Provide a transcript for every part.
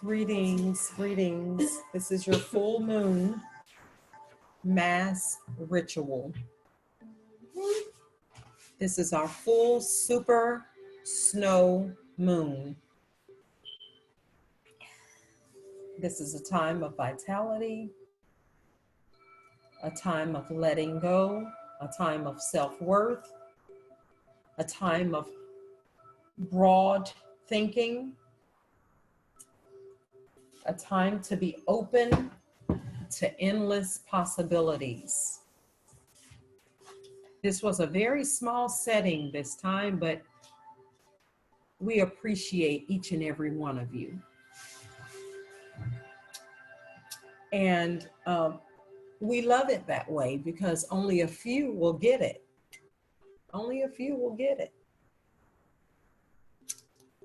Greetings, greetings. This is your full moon mass ritual. This is our full super snow moon. This is a time of vitality, a time of letting go, a time of self-worth, a time of broad thinking, a time to be open to endless possibilities. This was a very small setting this time, but we appreciate each and every one of you. And we love it that way because only a few will get it. Only a few will get it.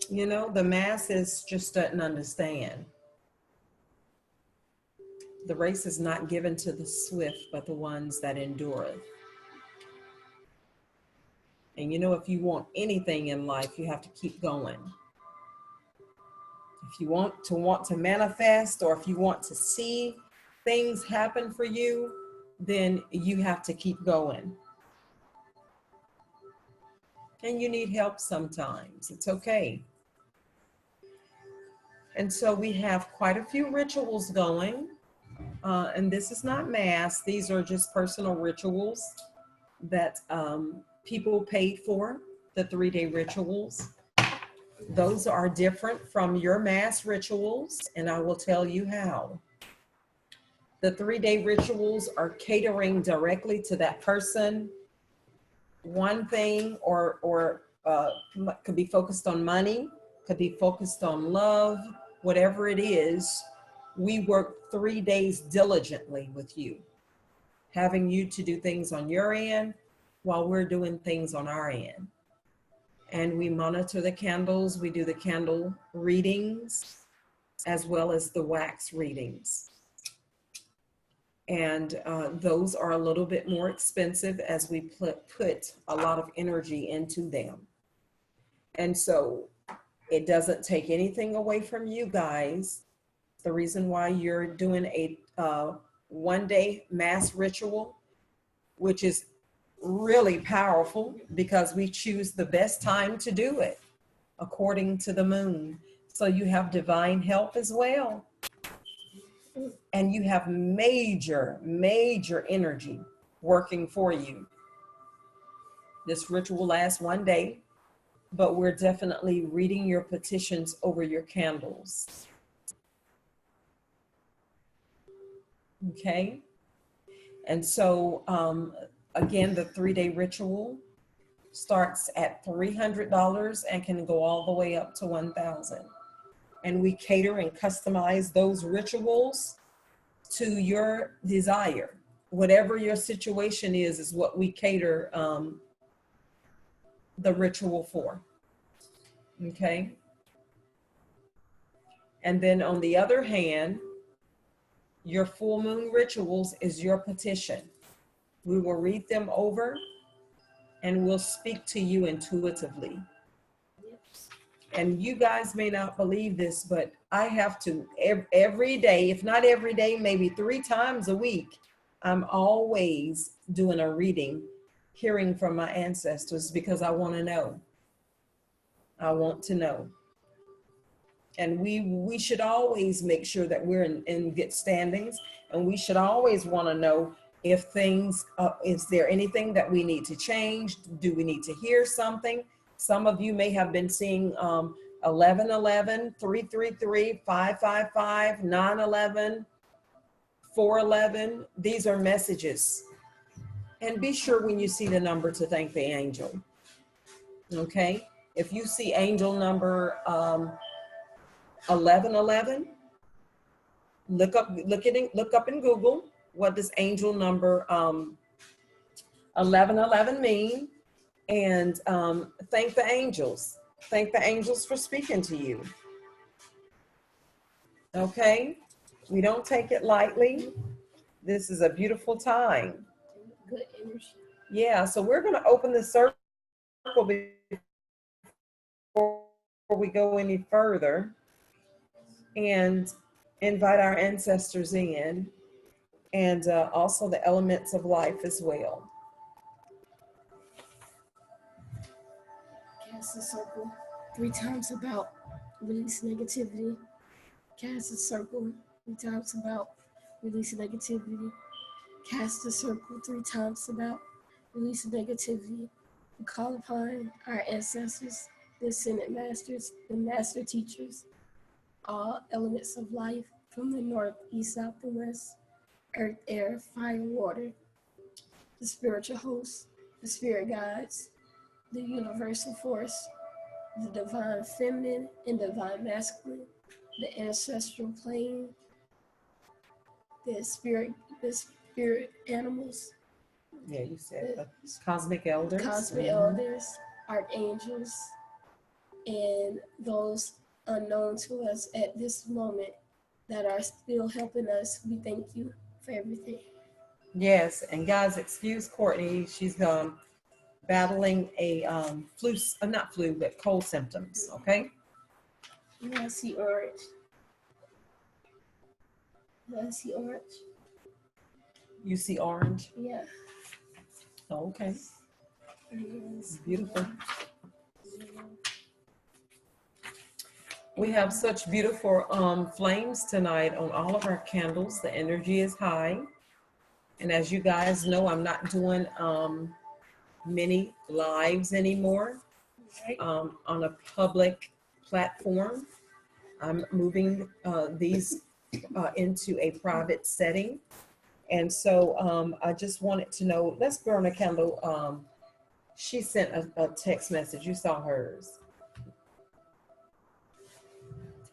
You know, the masses just doesn't understand. The race is not given to the swift, but the ones that endureth. And you know, if you want anything in life, you have to keep going. If you want to manifest, or if you want to see things happen for you, then you have to keep going. And you need help sometimes. It's okay. And so we have quite a few rituals going. And this is not mass. These are just personal rituals that people paid for, the 3-day rituals. Those are different from your mass rituals, and I will tell you how. The 3-day rituals are catering directly to that person. One thing, or could be focused on money, could be focused on love, whatever it is. We work 3 days diligently with you, having you to do things on your end while we're doing things on our end. And we monitor the candles. We do the candle readings as well as the wax readings. And those are a little bit more expensive as we put a lot of energy into them. And so it doesn't take anything away from you guys. The reason why you're doing a 1-day mass ritual, which is really powerful because we choose the best time to do it according to the moon. So you have divine help as well. And you have major energy working for you. This ritual lasts 1 day, but we're definitely reading your petitions over your candles. Okay. And so, again, the 3-day ritual starts at $300 and can go all the way up to $1,000. And we cater and customize those rituals to your desire. Whatever your situation is what we cater the ritual for. Okay. And then on the other hand, your full moon rituals is your petition. We will read them over and we'll speak to you intuitively. And you guys may not believe this, but I have to every day, if not every day, maybe 3 times a week, I'm always doing a reading, hearing from my ancestors because I want to know. I want to know. And we should always make sure that we're in good standings, and we should always want to know if things, is there anything that we need to change? Do we need to hear something? Some of you may have been seeing 1111, 333, 555, 911, 411. These are messages. And be sure when you see the number to thank the angel. Okay? If you see angel number 1111, look up in Google, what does angel number 1111 mean? And thank the angels. Thank the angels for speaking to you. Okay? We don't take it lightly. This is a beautiful time. Good energy. Yeah, so we're going to open the circle before we go any further. and invite our ancestors in, and also the elements of life as well. Cast a circle 3 times about, release negativity. Cast a circle 3 times about, release negativity. Cast a circle 3 times about, release negativity. We call upon our ancestors, the ascended masters, the master teachers, all elements of life from the north, east, south, and west, earth, air, fire, water, the spiritual hosts, the spirit guides, the universal force, the divine feminine and divine masculine, the ancestral plane, the spirit animals, Yeah, you said the cosmic elders. Cosmic elders, archangels, and those unknown to us at this moment that are still helping us. We thank you for everything. Yes, and guys, excuse Courtney. She's battling a flu, not flu, but cold symptoms. Okay. Yeah, I see orange. I see orange. You see orange? Yeah. Oh, okay. Yes. Beautiful. We have such beautiful flames tonight on all of our candles. The energy is high. And as you guys know, I'm not doing many lives anymore on a public platform. I'm moving these into a private setting. And so I just wanted to know, let's burn a candle. She sent a text message. You saw hers.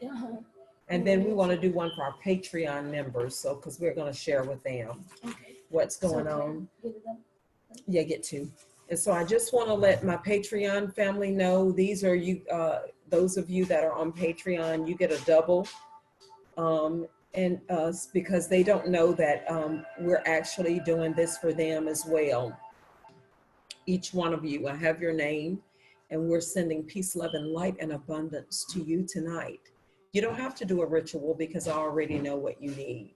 Uh-huh. And then we want to do one for our Patreon members. So, because we're going to share with them what's going on. Yeah, get to. And so I just want to let my Patreon family know, these are you, those of you that are on Patreon, you get a double. And because they don't know that we're actually doing this for them as well. Each one of you, I have your name, and we're sending peace, love, and light and abundance to you tonight. You don't have to do a ritual because I already know what you need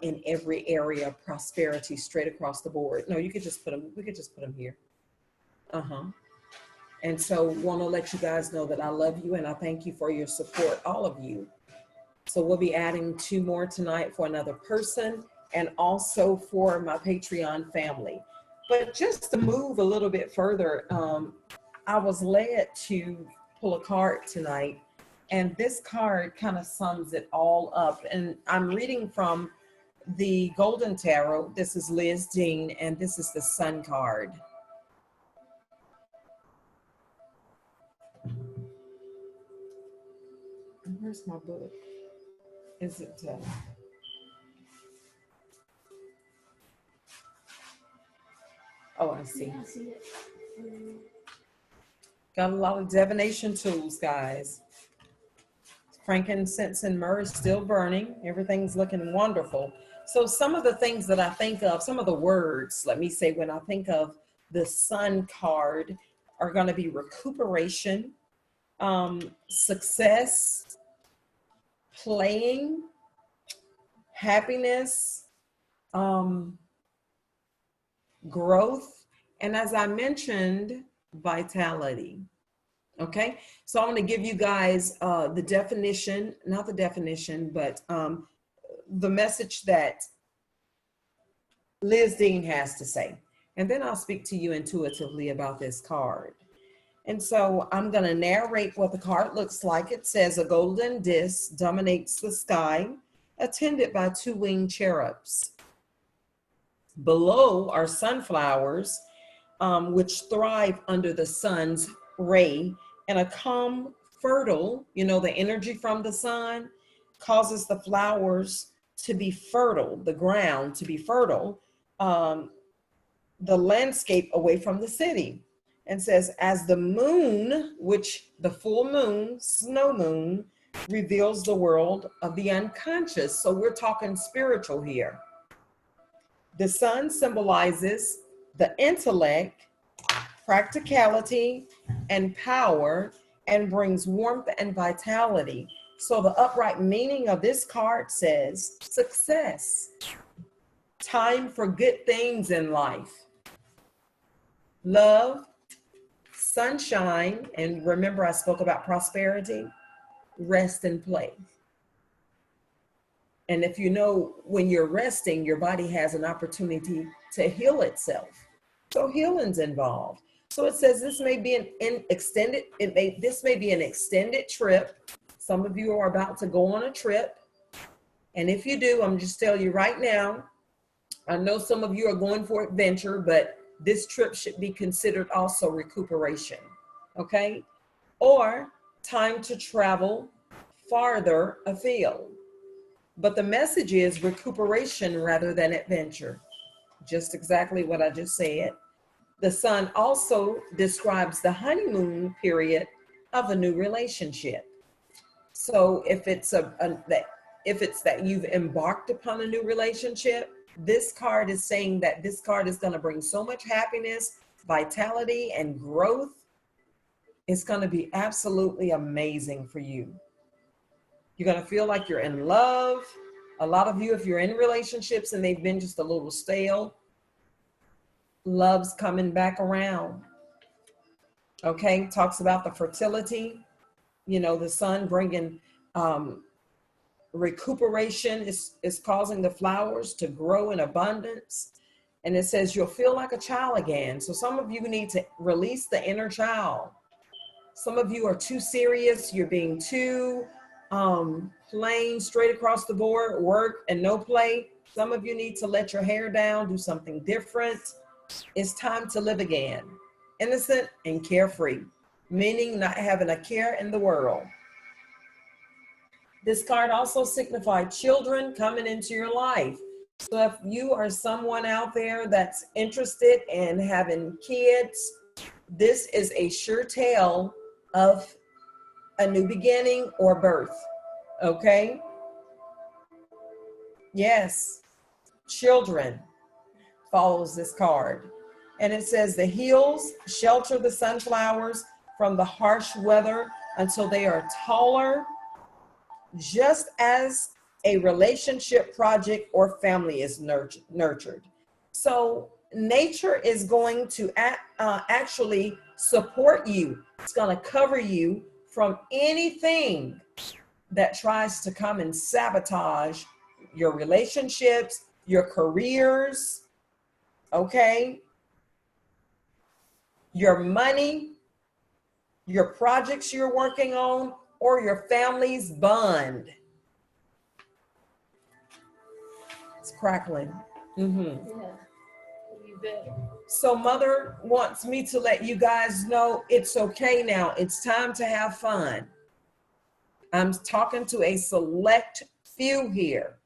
in every area of prosperity straight across the board. No, you could just put them, we could just put them here. And so want to let you guys know that I love you and I thank you for your support, all of you. So we'll be adding 2 more tonight for another person and also for my Patreon family. But just to move a little bit further, I was led to pull a card tonight, and this card kind of sums it all up. And I'm reading from the Golden Tarot. This is Liz Dean, and this is the Sun card. Where's my book? Is it? Oh, I see. Yeah, I see it. Got a lot of divination tools, guys. Frankincense and myrrh is still burning. Everything's looking wonderful. So some of the things that I think of, some of the words, let me say, when I think of the Sun card, are going to be recuperation, success, playing, happiness, growth, and as I mentioned, vitality. Okay, so I'm going to give you guys the definition, not the definition, but the message that Liz Dean has to say. And then I'll speak to you intuitively about this card. And so I'm going to narrate what the card looks like. It says a golden disc dominates the sky, attended by 2 winged cherubs. Below are sunflowers, which thrive under the sun's ray, and a calm, fertile, you know, the energy from the sun causes the flowers to be fertile, the ground to be fertile, the landscape away from the city. And says, as the moon, which the full moon, snow moon, reveals the world of the unconscious. So we're talking spiritual here. The sun symbolizes the intellect, practicality, and power, and brings warmth and vitality. So the upright meaning of this card says success, time for good things in life, love, sunshine, and remember I spoke about prosperity, rest and play. And if you know, when you're resting, your body has an opportunity to heal itself. So healing's involved. So it says this may be this may be an extended trip. Some of you are about to go on a trip. And if you do, I'm just telling you right now, I know some of you are going for adventure, but this trip should be considered also recuperation, okay? Or time to travel farther afield. But the message is recuperation rather than adventure. Just exactly what I just said. The sun also describes the honeymoon period of a new relationship. So if it's that you've embarked upon a new relationship, this card is saying that this card is going to bring so much happiness, vitality, and growth. It's going to be absolutely amazing for you. You're going to feel like you're in love. A lot of you, if you're in relationships and they've been just a little stale, love's coming back around. Okay, talks about the fertility. You know, the sun bringing recuperation is causing the flowers to grow in abundance. And it says you'll feel like a child again. So some of you need to release the inner child. Some of you are too serious. You're being too plain, straight across the board, work and no play. Some of you need to let your hair down, do something different. It's time to live again. Innocent and carefree, meaning not having a care in the world. This card also signified children coming into your life. So if you are someone out there that's interested in having kids, this is a sure tale of a new beginning or birth. Okay? Yes, children follows this card. And it says the hills shelter the sunflowers from the harsh weather until they are taller, just as a relationship project or family is nurtured. So nature is going to actually support you. It's going to cover you from anything that tries to come and sabotage your relationships, your careers, okay? Your money, your projects you're working on, or your family's bond. It's crackling. Mm-hmm. Yeah, you better. So Mother wants me to let you guys know it's okay now. It's time to have fun. I'm talking to a select few here.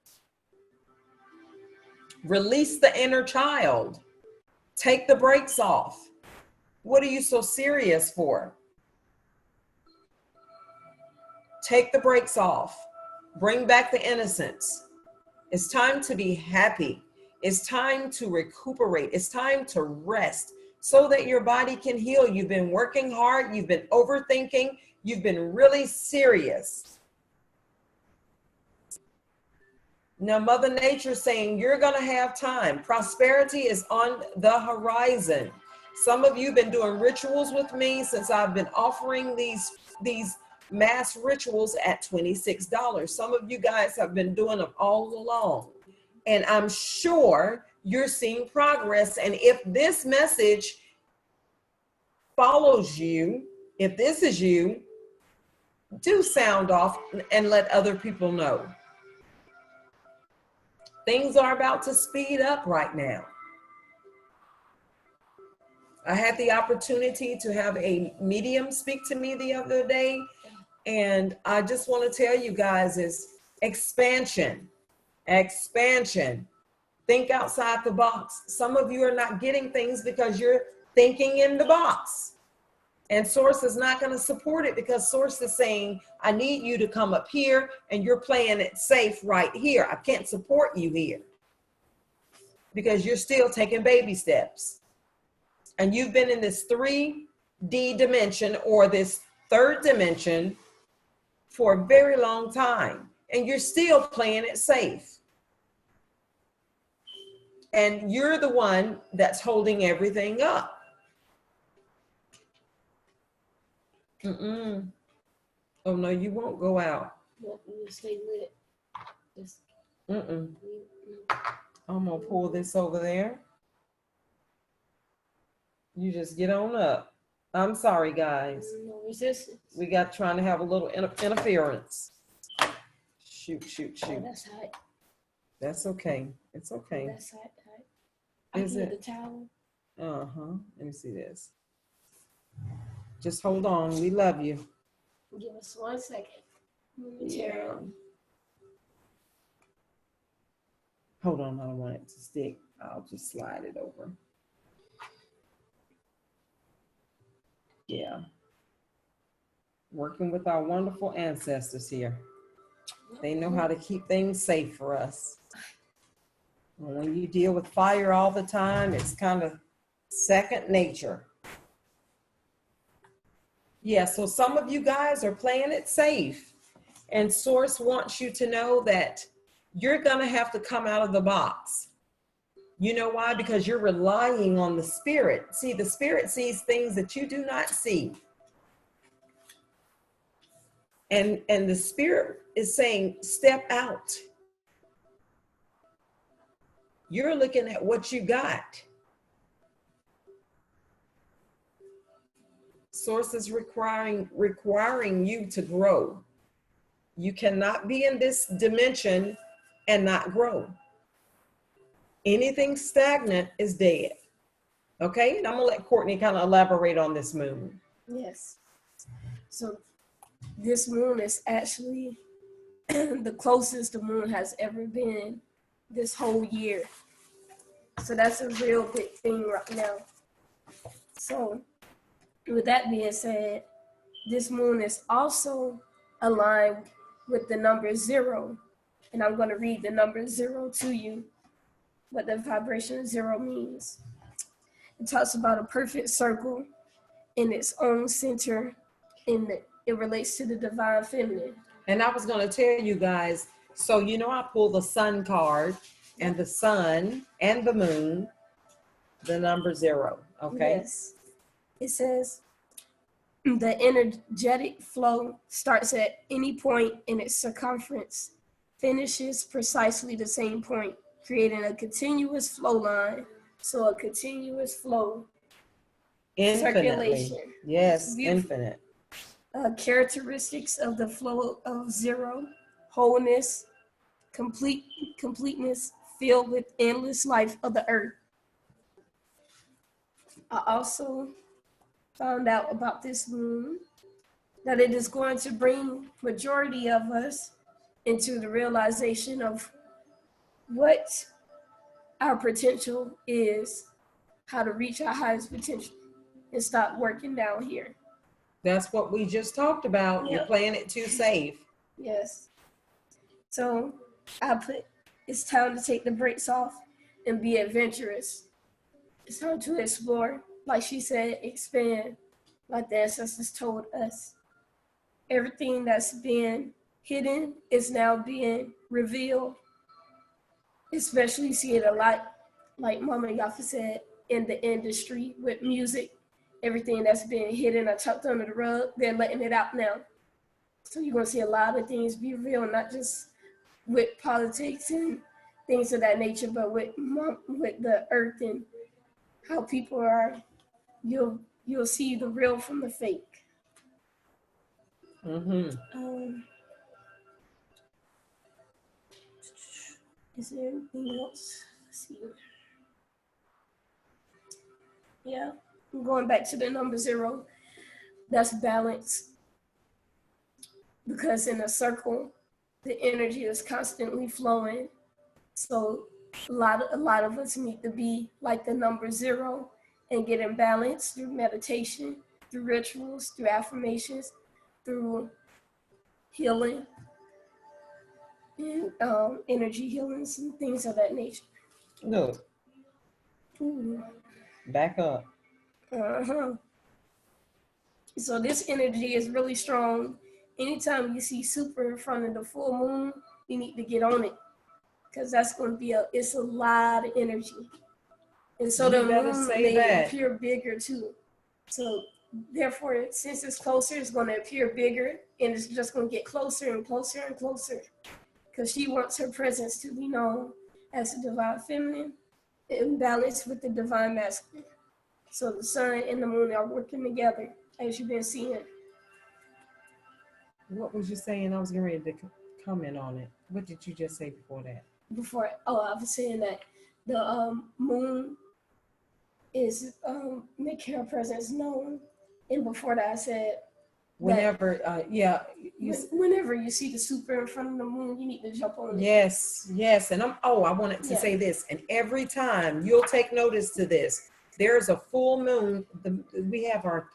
Release the inner child. Take the brakes off. What are you so serious for? Take the brakes off. Bring back the innocence. It's time to be happy. It's time to recuperate. It's time to rest so that your body can heal. You've been working hard. You've been overthinking. You've been really serious. Now, Mother Nature is saying you're going to have time. Prosperity is on the horizon. Some of you have been doing rituals with me since I've been offering these mass rituals at $26. Some of you guys have been doing them all along. And I'm sure you're seeing progress. And if this message follows you, if this is you, do sound off and let other people know. Things are about to speed up right now. I had the opportunity to have a medium speak to me the other day. And I just want to tell you guys is expansion. Think outside the box. Some of you are not getting things because you're thinking in the box. And Source is not going to support it because Source is saying, I need you to come up here and you're playing it safe right here. I can't support you here because you're still taking baby steps. And you've been in this 3D dimension or this third dimension for a very long time, and you're still playing it safe. And you're the one that's holding everything up. Mm-mm. Oh, no, you won't go out. Well, you stay lit. Just, Mm-mm. I'm gonna pull this over there. You just get on up. I'm sorry, guys. no resistance. We got trying to have a little interference. Shoot, shoot, Oh, shoot. that's hot. That's okay. It's okay. That's hot. I Is can get it? the towel. Uh-huh. Let me see this. Just hold on. We love you. Give us 1 second. Yeah. Hold on. I don't want it to stick. I'll just slide it over. Yeah. Working with our wonderful ancestors here. They know how to keep things safe for us. When you deal with fire all the time, it's kind of second nature. Yeah, so some of you guys are playing it safe, and Source wants you to know that you're going to have to come out of the box. You know why? Because you're relying on the Spirit. See, the Spirit sees things that you do not see. And the Spirit is saying, step out. You're looking at what you got. Source is requiring you to grow. You cannot be in this dimension and not grow. Anything stagnant is dead. Okay, and I'm gonna let Courtney kind of elaborate on this moon. Yes. So this moon is actually the closest the moon has ever been this whole year. So that's a real big thing right now. So with that being said, this moon is also aligned with the number 0. And I'm going to read the number 0 to you, what the vibration of 0 means. It talks about a perfect circle in its own center, and it relates to the divine feminine. And I was going to tell you guys, so you know I pulled the sun card, and the sun and the moon, the number 0, okay? Yes. It says, the energetic flow starts at any point in its circumference, finishes precisely the same point, creating a continuous flow line. So a continuous flow. Infinitely. Circulation. Yes, infinite. Characteristics of the flow of 0, wholeness, completeness, filled with endless life of the earth. I also found out about this moon that it is going to bring majority of us into the realization of what our potential is, how to reach our highest potential and stop working down here. That's what we just talked about. Yep. You're playing it too safe. Yes. So I put, it's time to take the brakes off and be adventurous. It's time to explore, like she said, expand, like the ancestors told us. Everything that's been hidden is now being revealed. Especially see it a lot, like Mama Yafa said, in the industry with music. Everything that's been hidden or tucked under the rug, they're letting it out now. So you're gonna see a lot of things be real, not just with politics and things of that nature, but with the earth and how people are. You'll see the real from the fake. Mm-hmm. Is there anything else? Let's see. Yeah, I'm going back to the number 0. That's balance. Because in a circle, the energy is constantly flowing. So a lot of us need to be like the number 0 and get in balance through meditation, through rituals, through affirmations, through healing and energy healings and things of that nature. Look. Ooh. Back up. So this energy is really strong anytime you see super in front of the full moon, you need to get on it, because that's going to be it's a lot of energy. And so You the better moon say may that. appear bigger too. So therefore, since it's closer, it's going to appear bigger, and it's just going to get closer and closer and closer, because she wants her presence to be known as the divine feminine in balance with the divine masculine. So the sun and the moon are working together, as you've been seeing. What was you saying? I was getting ready to comment on it. What did you just say before that? I was saying that the moon is making her presence known, and before that I said Whenever, whenever you see the super in front of the moon, you need to jump on it. Yes, and I wanted to say this, and every time you'll take notice to this, there's a full moon. We have our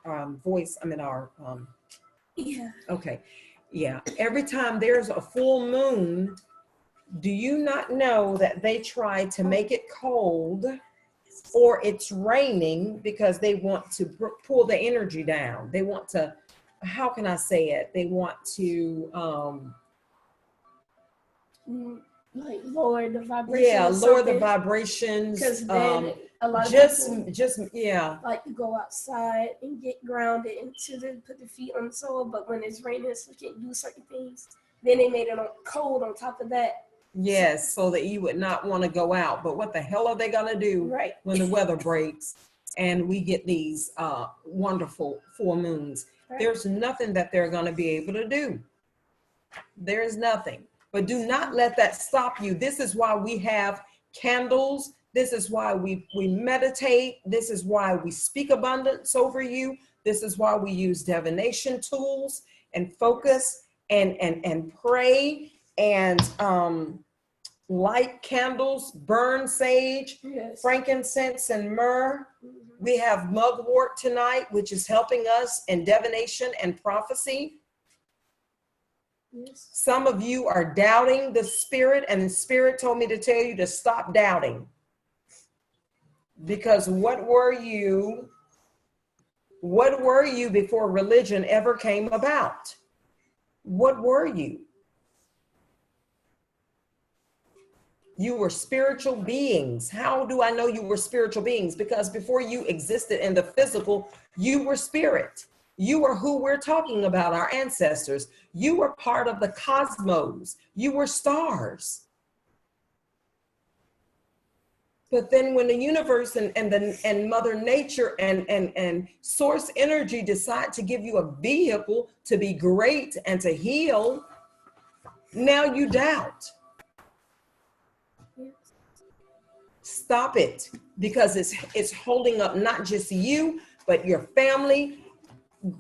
every time there's a full moon, do you not know that they try to make it cold or it's raining because they want to pull the energy down? They want to, how can I say it? They want to like lower the vibrations. Lower the vibrations. Because then a lot of people like to go outside and get grounded and put the feet on the soil, but when it's raining, so you can't do certain things. Then they made it cold on top of that. Yes, so that you would not want to go out. But what the hell are they gonna do when the weather breaks and we get these wonderful full moons? Right. There's nothing that they're gonna be able to do. There's nothing. But do not let that stop you. This is why we have candles. This is why we meditate. This is why we speak abundance over you. This is why we use divination tools and focus and pray and light candles, burn sage, frankincense, and myrrh. We have mugwort tonight, which is helping us in divination and prophecy. Yes. Some of you are doubting the spirit, and the spirit told me to tell you to stop doubting. Because what were you before religion ever came about? What were you? You were spiritual beings. How do I know you were spiritual beings? Because before you existed in the physical, you were spirit. You were who we're talking about, our ancestors. You were part of the cosmos. You were stars. But then when the universe and Mother Nature and source energy decide to give you a vehicle to be great and to heal, now you doubt. Stop it, because it's holding up not just you, but your family.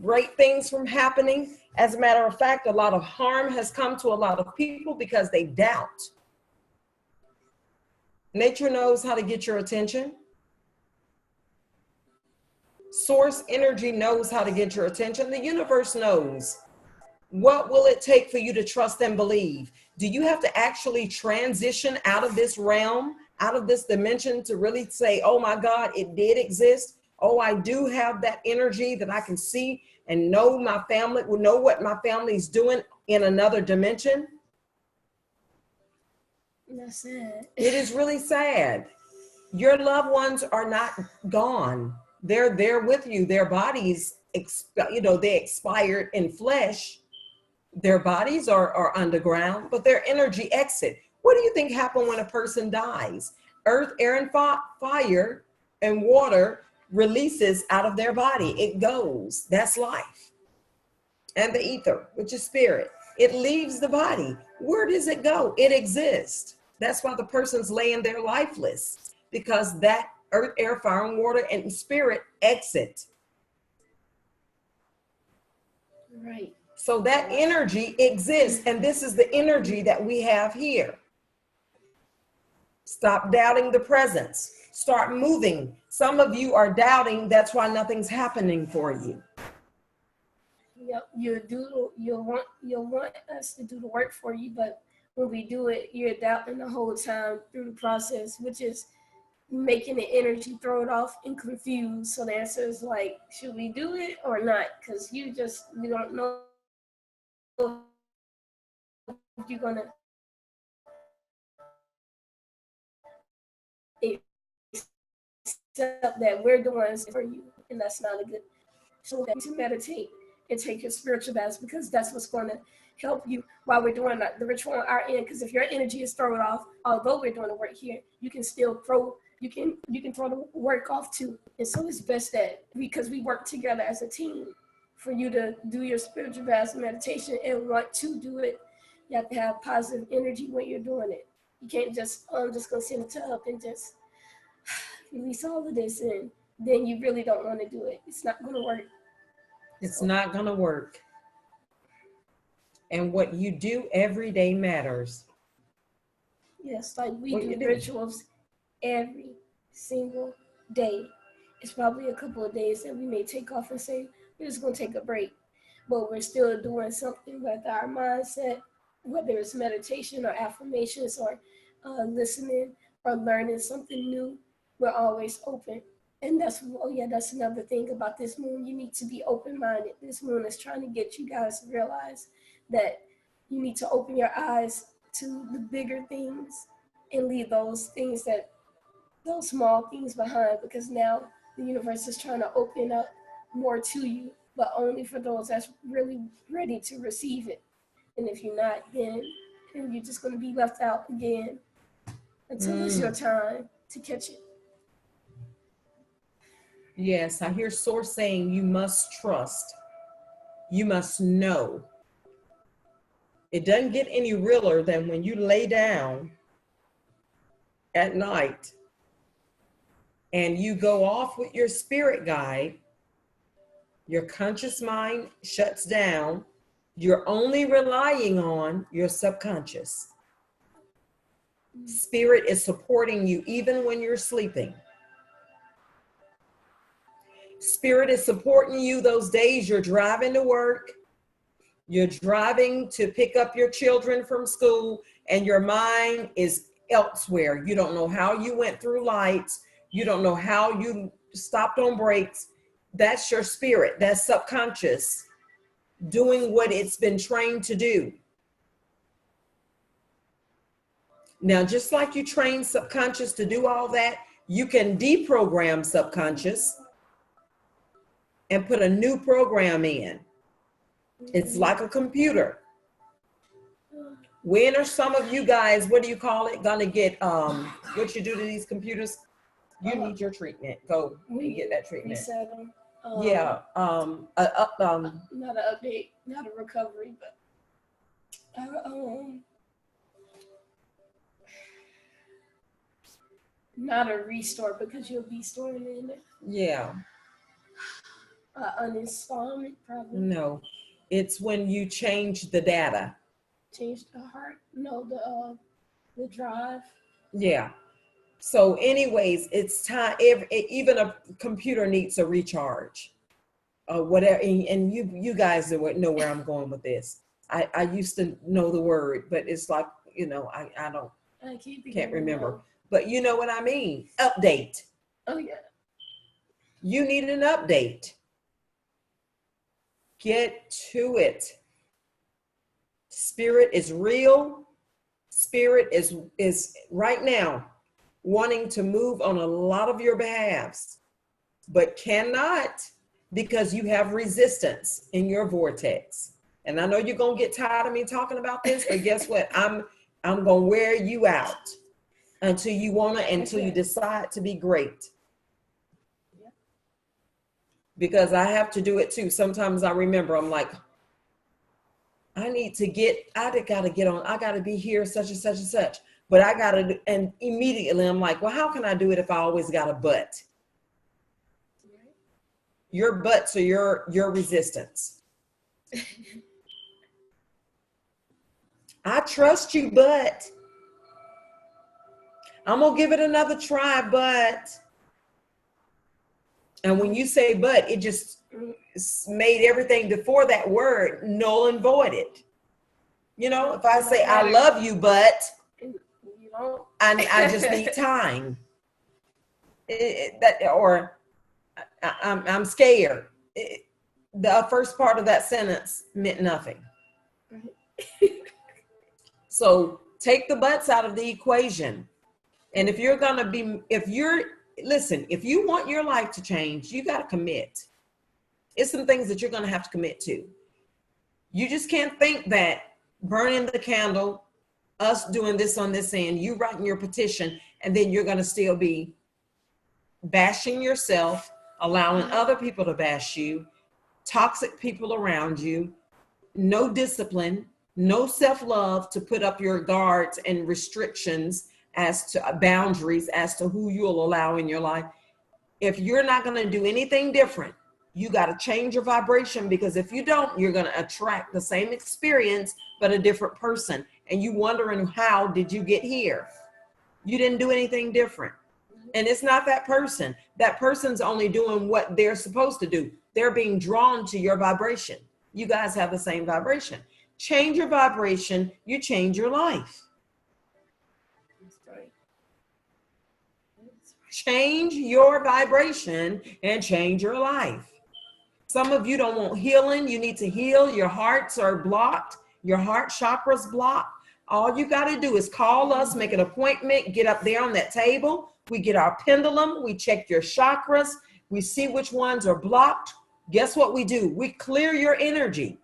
Great things from happening. As a matter of fact, a lot of harm has come to a lot of people because they doubt. Nature knows how to get your attention. Source energy knows how to get your attention. The universe knows. What will it take for you to trust and believe? Do you have to actually transition out of this realm, out of this dimension, to really say, oh my God, it did exist? Oh, I do have that energy that I can see and know my family, will know what my family is doing in another dimension? That's sad. It is really sad. Your loved ones are not gone. They're there with you. Their bodies, they expired in flesh. Their bodies are underground, but their energy exit. What do you think happened when a person dies? Earth, air, and fire and water releases out of their body. It goes. That's life. And the ether, which is spirit, it leaves the body. Where does it go? It exists. That's why the person's laying there lifeless, because that earth, air, fire, and water and spirit exit. Right. So that energy exists, and this is the energy that we have here. Stop doubting the presence. Start moving. Some of you are doubting. That's why nothing's happening for you. Yep, you'll want us to do the work for you, but when we do it, you're doubting the whole time through the process, which is making the energy throw it off and confused. So the answer is like, should we do it or not? Because you don't know if you're gonna accept that we're the ones for you, and that's not a good. So that to meditate and take your spiritual baths, because that's what's going to help you while we're doing the ritual on our end. Because if your energy is thrown off, although we're doing the work here, you can still throw the work off too. And so it's best that because we work together as a team, for you to do your spiritual baths and meditation and want to do it, you have to have positive energy when you're doing it. You can't just, oh, I'm just gonna sit in the tub and just release all of this, and then you really don't want to do it. It's not gonna work. It's not going to work. And what you do every day matters. Yes, like we What do you do? rituals every single day. It's probably a couple of days that we may take off and say, we're just going to take a break. But we're still doing something with our mindset, whether it's meditation or affirmations or listening or learning something new. We're always open. And that's, oh yeah, that's another thing about this moon. You need to be open-minded. This moon is trying to get you guys to realize that you need to open your eyes to the bigger things and leave those small things behind, because now the universe is trying to open up more to you, but only for those that's really ready to receive it. And if you're not, then you're just going to be left out again until it's your time to catch it. Yes, I hear Source saying you must trust. You must know. It doesn't get any realer than when you lay down at night and you go off with your spirit guide. Your conscious mind shuts down. You're only relying on your subconscious. Spirit is supporting you even when you're sleeping. Spirit is supporting you those days you're driving to work, you're driving to pick up your children from school, and your mind is elsewhere. You don't know how you went through lights. You don't know how you stopped on brakes. That's your spirit. That's subconscious doing what it's been trained to do. Now, just like you train subconscious to do all that, you can deprogram subconscious and put a new program in. It's like a computer. When are some of you guys, what do you call it, gonna get what you do to these computers? You need your treatment. Go and get that treatment. Reset them. Yeah. Not an update, not a recovery, but not a restore, because you'll be storing it in there. Yeah. Uninstallment, probably. No, it's when you change the data. Change the heart. No, the drive. Yeah. So anyways, it's time. Even a computer needs a recharge. Whatever. And you guys know where I'm going with this. I used to know the word, but it's like, I can't remember. But you know what I mean? Update. Oh yeah. You need an update. Get to it. Spirit is real. Spirit is right now wanting to move on a lot of your behalves, but cannot, because you have resistance in your vortex. And I know you're going to get tired of me talking about this, but guess what? I'm going to wear you out until you decide to be great. Because I have to do it too. Sometimes I remember, I'm like, I gotta get on, I gotta be here, such and such and such. But I gotta, and immediately I'm like, well, how can I do it if I always got a but? Your buts are your resistance. I trust you, but I'm gonna give it another try, but. And when you say but, it just made everything before that word null and voided. If I say I love you, but I just need time. Or I'm scared. The first part of that sentence meant nothing. Right. So take the butts out of the equation. And if you're going to be, listen, if you want your life to change, you got to commit. It's some things that you're going to have to commit to. You just can't think that burning the candle, us doing this on this end, you writing your petition, and then you're going to still be bashing yourself, allowing other people to bash you, toxic people around you, no discipline, no self-love to put up your guards and restrictions as to boundaries as to who you'll allow in your life. If you're not going to do anything different, you got to change your vibration, because if you don't, you're going to attract the same experience, but a different person. And you wondering, how did you get here? You didn't do anything different. And it's not that person. That person's only doing what they're supposed to do. They're being drawn to your vibration. You guys have the same vibration. Change your vibration, you change your life. That's right. Change your vibration and change your life. Some of you don't want healing. You need to heal. Your hearts are blocked. Your heart chakra's blocked. All you got to do is call us, make an appointment, get up there on that table. We get our pendulum. We check your chakras. We see which ones are blocked. Guess what we do? We clear your energy.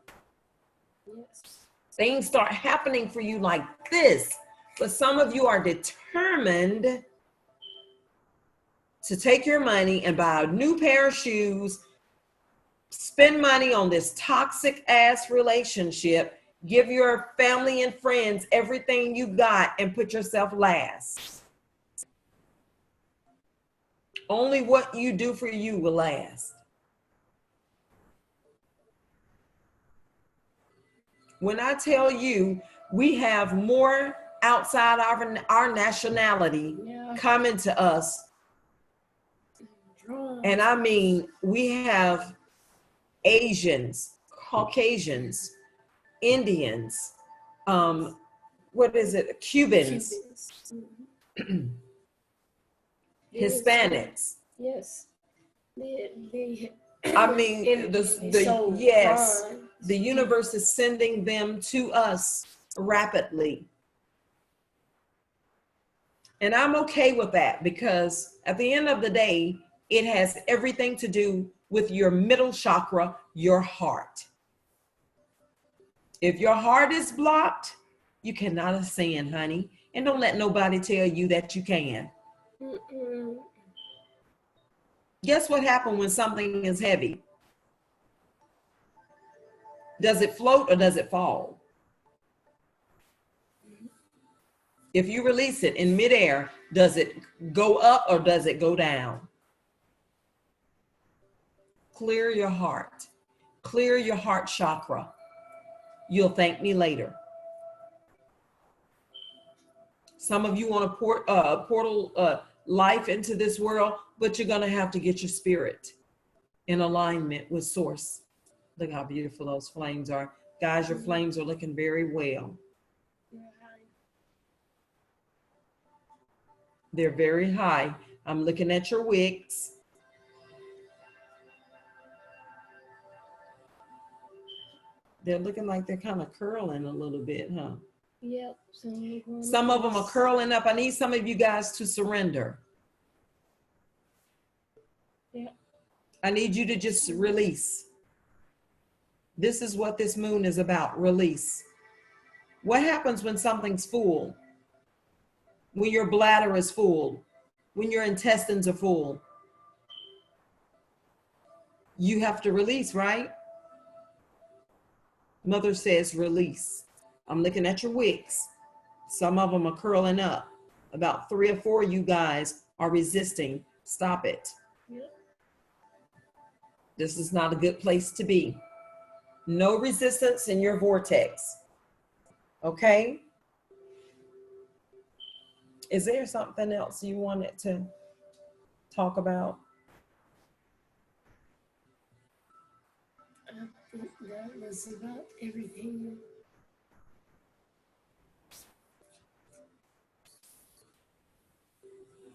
Yes. Things start happening for you like this. But some of you are determined to take your money and buy a new pair of shoes, spend money on this toxic ass relationship, give your family and friends everything you got, and put yourself last. Only what you do for you will last. When I tell you we have more outside our nationality coming to us, and I mean, we have Asians, Caucasians, Indians, what is it? Cubans. Hispanics. Yes. I mean, the universe is sending them to us rapidly. And I'm okay with that, because at the end of the day, it has everything to do with your middle chakra, your heart. If your heart is blocked, you cannot ascend, honey. And don't let nobody tell you that you can. Guess what happens when something is heavy? Does it float or does it fall? If you release it in midair, does it go up or does it go down? Clear your heart. Clear your heart chakra. You'll thank me later. Some of you want to portal life into this world, but you're going to have to get your spirit in alignment with source. Look how beautiful those flames are. Guys, your flames are looking very well. They're very high. I'm looking at your wicks. They're looking like they're kind of curling a little bit, huh? Yep. Some of them are curling up. I need some of you guys to surrender. Yeah. I need you to just release. This is what this moon is about, release. What happens when something's full? When your bladder is full, when your intestines are full, you have to release, right? Mother says release. I'm looking at your wicks. Some of them are curling up. About 3 or 4 of you guys are resisting. Stop it. Yep. This is not a good place to be. No resistance in your vortex. Okay? Is there something else you wanted to talk about? I think that was about everything.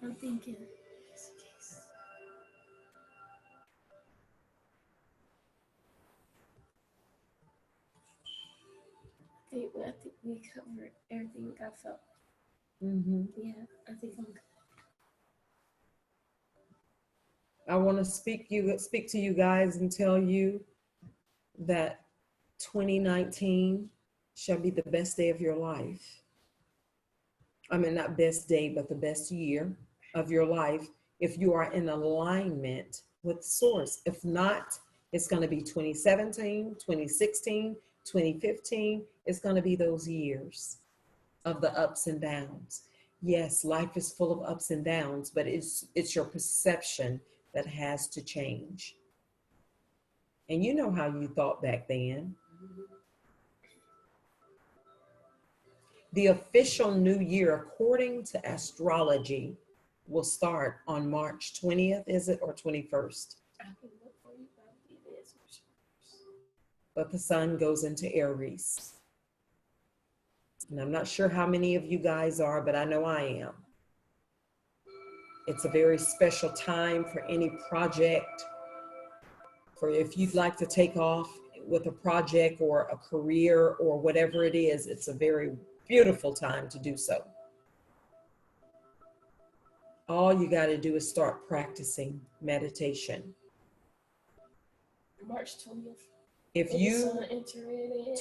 I'm thinking. I think we covered everything I felt. Mm-hmm. Yeah, I think I'm good. I want to speak to you guys and tell you that 2019 shall be the best day of your life. I mean, not best day, but the best year of your life if you are in alignment with source. If not, it's going to be 2017, 2016, 2015. It's going to be those years of the ups and downs. Yes, life is full of ups and downs, but it's your perception that has to change. And you know how you thought back then. The official new year, according to astrology, will start on March 20th, is it, or 21st? I can look for you, but I believe it is. But the sun goes into Aries. And I'm not sure how many of you guys are, but I know I am. It's a very special time for any project, for if you'd like to take off with a project or a career or whatever it is, it's a very beautiful time to do so. All you got to do is start practicing meditation. March 20th. If you,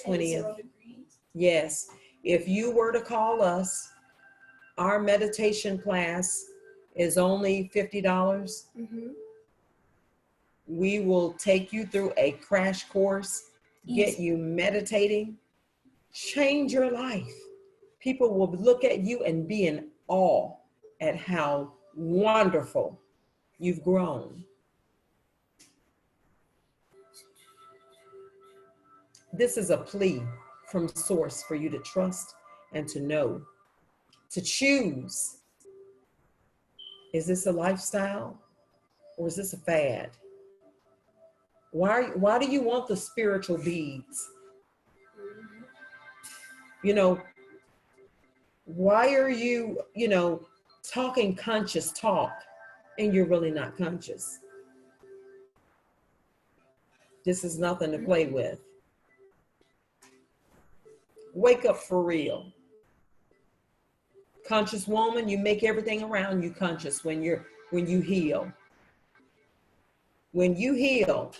20th. Yes, if you were to call us, our meditation class is only $50. Mm-hmm. We will take you through a crash course, get you meditating, change your life. People will look at you and be in awe at how wonderful you've grown. This is a plea from source for you to trust and to know, to choose. Is this a lifestyle or is this a fad? Why do you want the spiritual beads? You know, why are you, talking conscious talk and you're really not conscious? This is nothing to play with. Wake up for real. Conscious woman, you make everything around you conscious when you heal. When you heal,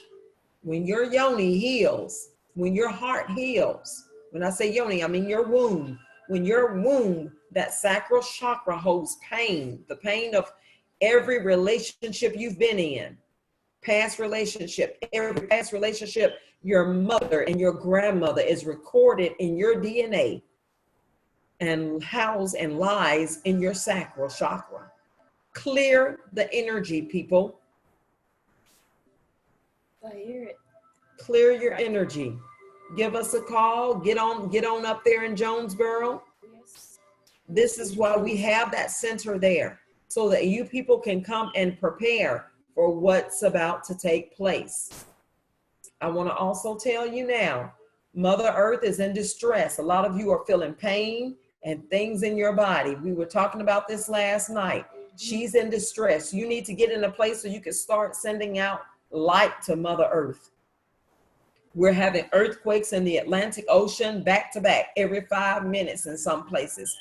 when your yoni heals, when your heart heals. When I say yoni, I mean your womb. When your womb, that sacral chakra holds pain, the pain of every relationship you've been in, past relationship, every past relationship, your mother and your grandmother is recorded in your DNA and housed and lies in your sacral chakra. Clear the energy, people. I hear it. Clear your energy. Give us a call. Get on up there in Jonesboro. Yes. This is why we have that center there, so that you people can come and prepare for what's about to take place. I want to also tell you now, Mother Earth is in distress. A lot of you are feeling pain and things in your body. We were talking about this last night. She's in distress. You need to get in a place so you can start sending out light to Mother Earth. We're having earthquakes in the Atlantic Ocean back to back every 5 minutes in some places.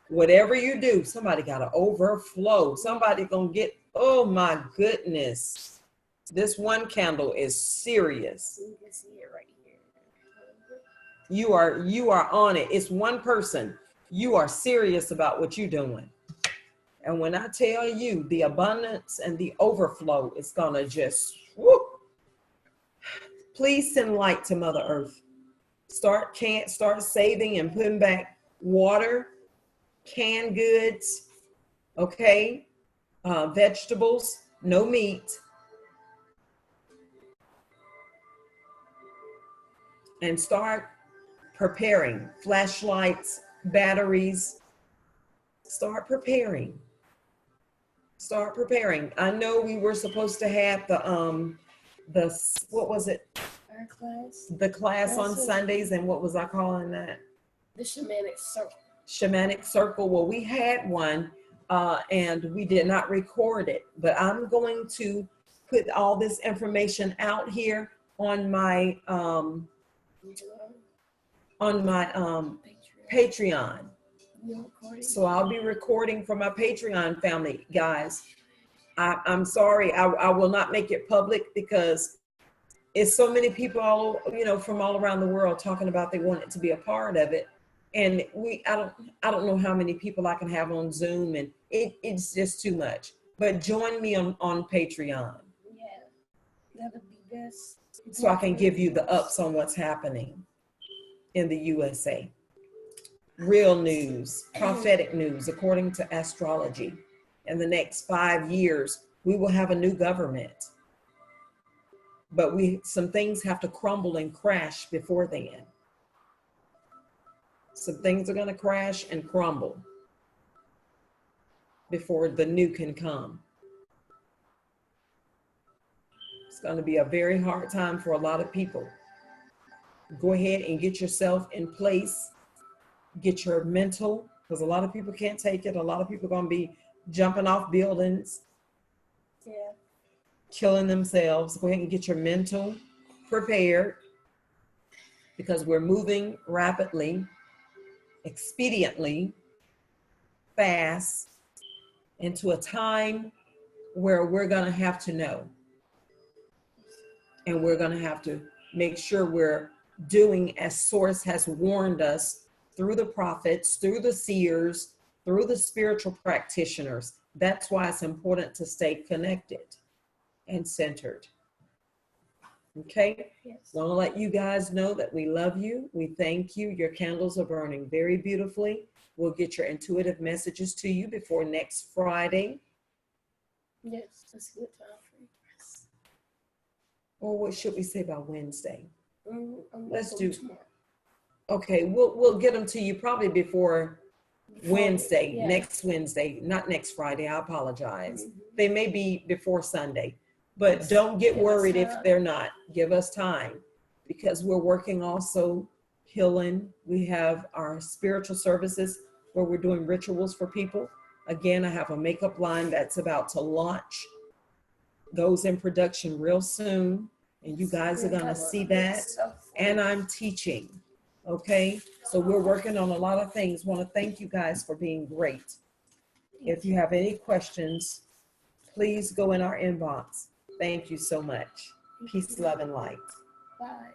Whatever you do, somebody got to overflow. Somebody gonna get, oh my goodness. This one candle is serious. You can see it right here. You are on it. It's one person. You are serious about what you're doing. And when I tell you the abundance and the overflow is gonna just whoop. Please send light to Mother Earth. Start saving and putting back water, canned goods, okay, vegetables, no meat. And start preparing flashlights, batteries. Start preparing. Start preparing. I know we were supposed to have the what was it? Our class. The class on Sundays, and what was I calling that? The shamanic circle. Shamanic circle. Well, we had one, and we did not record it, but I'm going to put all this information out here on my on my Patreon. You're recording. So I'll be recording for my Patreon family, guys. I'm sorry, I will not make it public because it's so many people all, from all around the world talking about they want it to be a part of it. And I don't know how many people I can have on Zoom, and it's just too much. But join me on Patreon Yeah, that would be best. so I can give you the ups on what's happening in the USA. Real news, prophetic news, according to astrology. In the next 5 years, we will have a new government. But some things have to crumble and crash before then. Some things are going to crash and crumble before the new can come. It's going to be a very hard time for a lot of people. Go ahead and get yourself in place. Get your mental, because a lot of people can't take it. A lot of people are going to be jumping off buildings, killing themselves. Go ahead and get your mental prepared, because we're moving rapidly, expediently, fast, into a time where we're going to have to know. And we're going to have to make sure we're doing as Source has warned us through the prophets, through the seers, through the spiritual practitioners. That's why it's important to stay connected and centered. Okay? Yes. I want to let you guys know that we love you. We thank you. Your candles are burning very beautifully. We'll get your intuitive messages to you before next Friday. Yes, that's a good time for you. Or what should we say by Wednesday? Let's do tomorrow. Okay, we'll get them to you probably before Wednesday, yeah. Next Wednesday, not next Friday. I apologize. Mm-hmm. They may be before Sunday, but don't get Give us worried if time. they're not. Give us time, because we're working also healing. We have our spiritual services where we're doing rituals for people. Again, I have a makeup line that's about to launch. Goes in production real soon, and you guys are going to see that. And I'm teaching. Okay, so we're working on a lot of things. Want to thank you guys for being great. If you have any questions, please go in our inbox. Thank you so much. Peace, love, and light. Bye.